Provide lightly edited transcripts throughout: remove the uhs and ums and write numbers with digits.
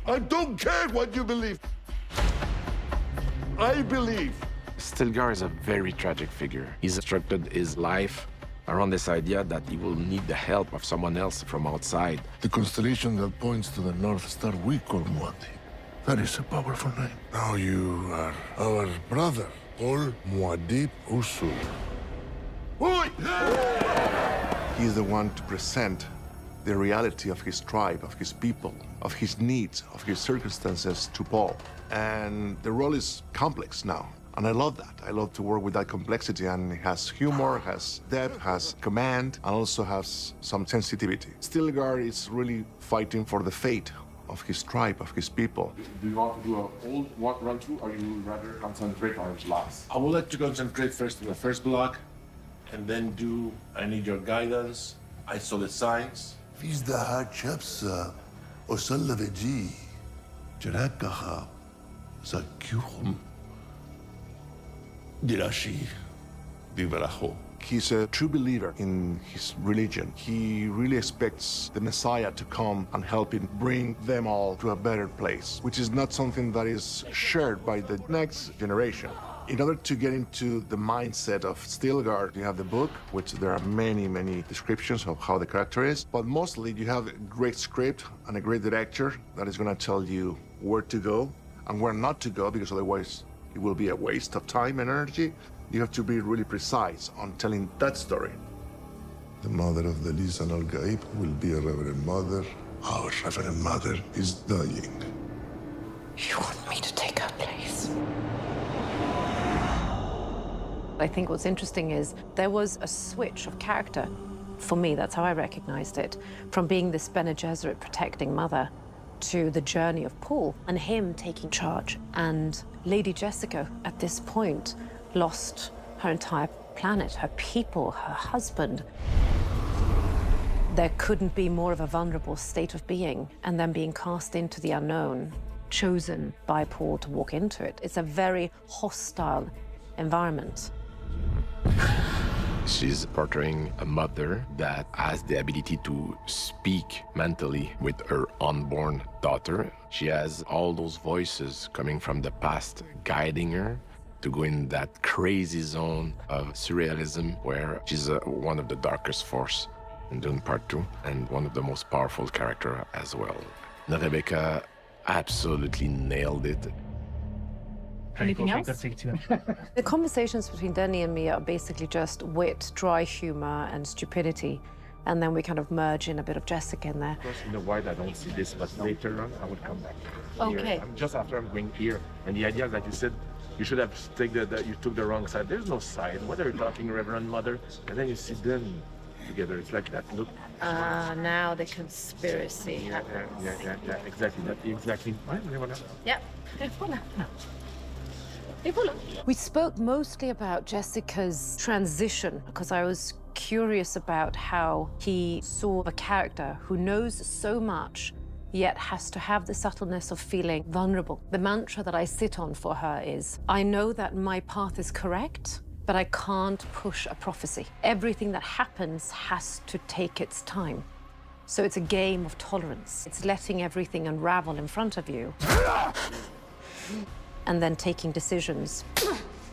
I don't care what you believe. I believe. Stilgar is a very tragic figure. He's constructed his life around this idea that he will need the help of someone else from outside. The constellation that points to the North Star we call Muad'Dib. That is a powerful name. Now you are our brother, Paul Muad'Dib Usul. He is the one to present the reality of his tribe, of his people, of his needs, of his circumstances to Paul. And the role is complex now. And I love that. I love to work with that complexity, and it has humor, has depth, has command, and also has some sensitivity. Stilgar is really fighting for the fate of his tribe, of his people. Do you want to do a whole walk run through, or you rather concentrate on blocks? I would like to concentrate first on the first block, and then do I need your guidance. I saw the signs. Fils de Hatshepsut, Osalaviji, Jarakaha, Zakurum, Dirashi, Divaraho. He's a true believer in his religion. He really expects the Messiah to come and help him bring them all to a better place, which is not something that is shared by the next generation. In order to get into the mindset of Stilgar, you have the book, which there are many, many descriptions of how the character is, but mostly you have a great script and a great director that is going to tell you where to go and where not to go, because otherwise it will be a waste of time and energy. You have to be really precise on telling that story. The mother of the Lisan al-Gaib will be a Reverend Mother. Our Reverend Mother is dying. You want me to take her place? I think what's interesting is there was a switch of character. For me, that's how I recognized it. From being this Bene Gesserit protecting mother to the journey of Paul and him taking charge. And Lady Jessica, at this point, lost her entire planet, her people, her husband. There couldn't be more of a vulnerable state of being, and then being cast into the unknown, chosen by Paul to walk into it. It's a very hostile environment. She's portraying a mother that has the ability to speak mentally with her unborn daughter. She has all those voices coming from the past guiding her to go in that crazy zone of surrealism where she's one of the darkest force in Dune Part 2 and one of the most powerful character as well. Rebecca absolutely nailed it. Anything else? The conversations between Denny and me are basically just wit, dry humor, and stupidity. And then we kind of merge in a bit of Jessica in there. Of course, in the wild, I don't see this, but later on, I would come back. Okay. Here. Just after I'm going here, and the idea that you said you should have you took the wrong side. There's no side. What are you talking, Reverend Mother? And then you see them together. It's like that. Look. Now the conspiracy happens. Yeah, exactly. Yep. We spoke mostly about Jessica's transition because I was curious about how he saw a character who knows so much, yet has to have the subtleness of feeling vulnerable. The mantra that I sit on for her is, I know that my path is correct, but I can't push a prophecy. Everything that happens has to take its time. So it's a game of tolerance. It's letting everything unravel in front of you. And then taking decisions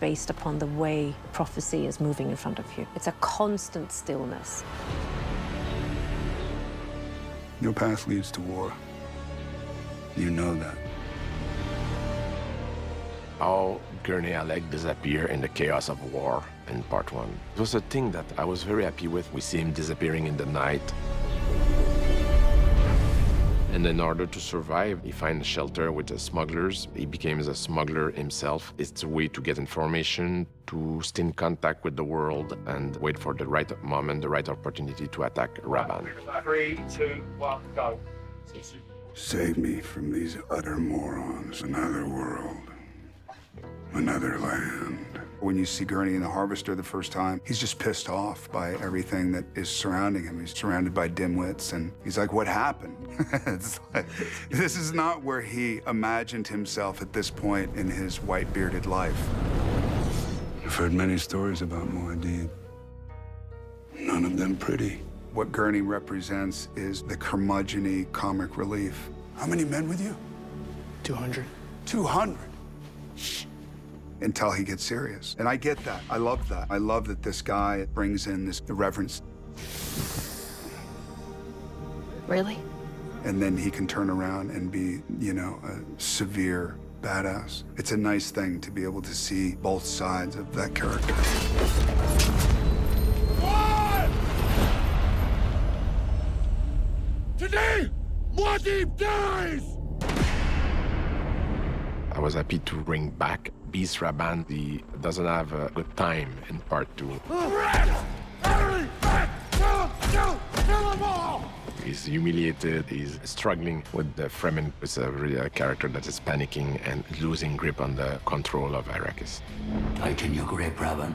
based upon the way prophecy is moving in front of you. It's a constant stillness. Your path leads to war. You know that. How Gurney Halleck disappear in the chaos of war in Part 1. It was a thing that I was very happy with. We see him disappearing in the night. And in order to survive, he finds shelter with the smugglers. He becomes a smuggler himself. It's a way to get information, to stay in contact with the world, and wait for the right moment, the right opportunity to attack Rabban. 3, 2, 1, go. Save me from these utter morons. Another world. Another land. When you see Gurney in the Harvester the first time, he's just pissed off by everything that is surrounding him. He's surrounded by dimwits, and he's like, what happened? It's like, this is not where he imagined himself at this point in his white-bearded life. I've heard many stories about Muad'Dib. None of them pretty. What Gurney represents is the curmudgeon-y comic relief. How many men with you? 200. 200? Until he gets serious. And I get that. I love that. I love that this guy brings in this irreverence. Really? And then he can turn around and be, you know, a severe badass. It's a nice thing to be able to see both sides of that character. Today, Muad'Dib dies! I was happy to bring back Beast Rabban. He doesn't have a good time in part 2. He's humiliated, he's struggling with the Fremen. It's really a character that is panicking and losing grip on the control of Arrakis. Tighten your grip, Rabban.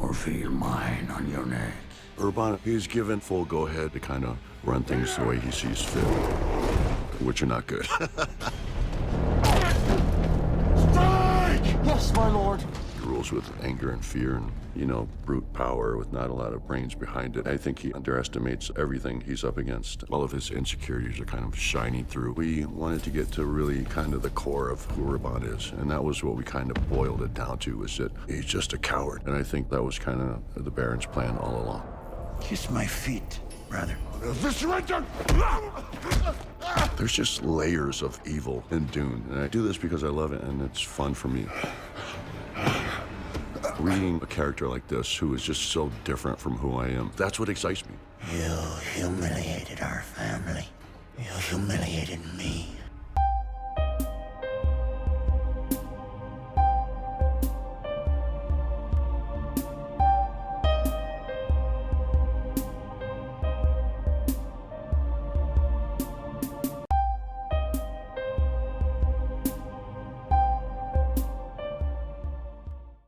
Or feel mine on your neck. Rabban, he's given full go-ahead to kind of run things the way he sees fit, which are not good. Yes, my lord. He rules with anger and fear and, you know, brute power with not a lot of brains behind it. I think he underestimates everything he's up against. All of his insecurities are kind of shining through. We wanted to get to really kind of the core of who Rabban is, and that was what we kind of boiled it down to, is that he's just a coward. And I think that was kind of the Baron's plan all along. Kiss my feet, brother. There's just layers of evil in Dune, and I do this because I love it, and it's fun for me. Reading a character like this, who is just so different from who I am, that's what excites me. You humiliated our family. You humiliated me.